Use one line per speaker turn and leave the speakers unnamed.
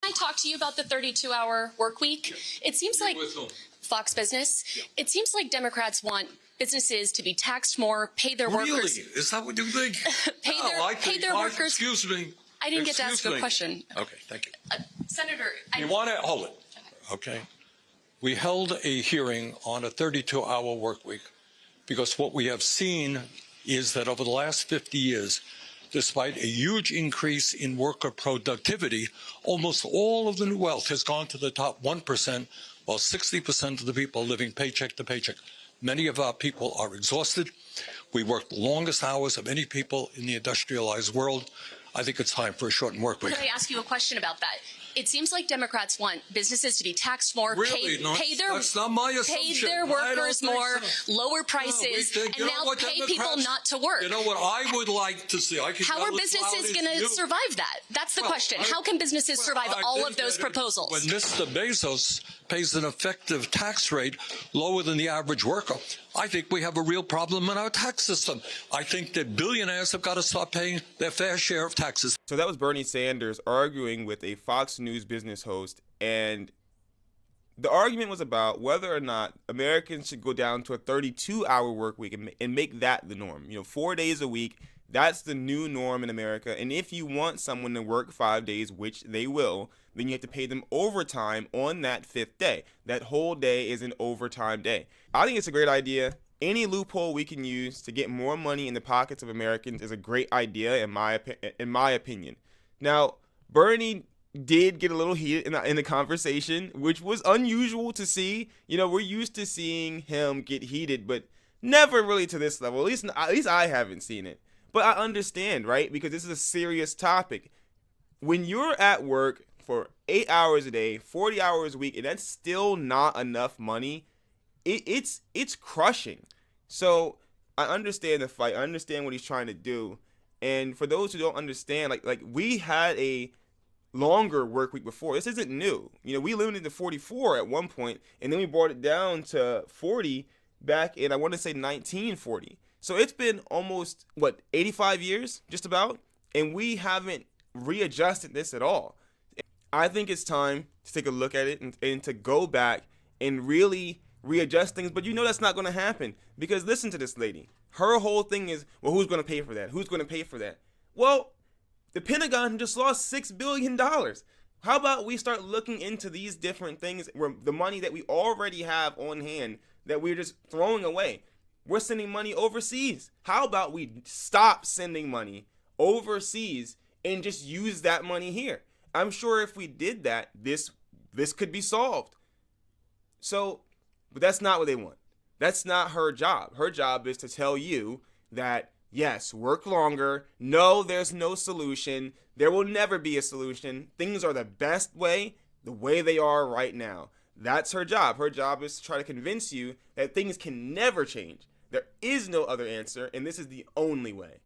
I talk to you about the 32-hour work week? It seems like Fox Business. Yeah. It seems like Democrats want businesses to be taxed more, pay their workers.
Really? Is that what you think?
pay their workers.
Excuse me.
I didn't get to ask a question.
Okay, thank you.
Senator,
you want to hold it? Okay. We held a hearing on a 32-hour work week because what we have seen is that over the last 50 years, despite a huge increase in worker productivity, almost all of the new wealth has gone to the top 1%, while 60% of the people are living paycheck to paycheck. Many of our people are exhausted. We work the longest hours of any people in the industrialized world. I think it's time for a shortened work week.
Could I ask you a question about that? It seems like Democrats want businesses to be taxed more,
that's not my assumption.
Pay their workers more, lower prices, and now pay people not to work.
You know what I would like to see?
How are businesses going to survive that? That's the question. How can businesses survive all of those proposals?
When Mr. Bezos pays an effective tax rate lower than the average worker, I think we have a real problem in our tax system. I think that billionaires have got to start paying their fair share of taxes.
So that was Bernie Sanders arguing with a Fox News business host, and the argument was about whether or not Americans should go down to a 32-hour work week and make that the norm. 4 days a week, that's the new norm in America. And if you want someone to work 5 days, which they will, then you have to pay them overtime on that 5th day. That whole day is an overtime day. I think it's a great idea. Any loophole we can use to get more money in the pockets of Americans is a great idea, in my opinion. Now, Bernie did get a little heated in the conversation, which was unusual to see. We're used to seeing him get heated, but never really to this level. At least I haven't seen it. But I understand, right? Because this is a serious topic. When you're at work for 8 hours a day, 40 hours a week, and that's still not enough money, it's crushing. So I understand the fight. I understand what he's trying to do. And for those who don't understand, like we had a longer work week before. This isn't new. We limited to 44 at one point, and then we brought it down to 40 back in, I want to say, 1940. So it's been almost, 85 years, just about, and we haven't readjusted this at all. I think it's time to take a look at it and to go back and really readjust things, but that's not going to happen, because listen to this lady. Her whole thing is, well, who's going to pay for that? Who's going to pay for that? Well, the Pentagon just lost $6 billion. How about we start looking into these different things where the money that we already have on hand that we're just throwing away? We're sending money overseas. How about we stop sending money overseas and just use that money here? I'm sure if we did that, this could be solved. But that's not what they want. That's not her job. Her job is to tell you that, yes, work longer. No, there's no solution. There will never be a solution. Things are the best way, the way they are right now. That's her job. Her job is to try to convince you that things can never change. There is no other answer, and this is the only way.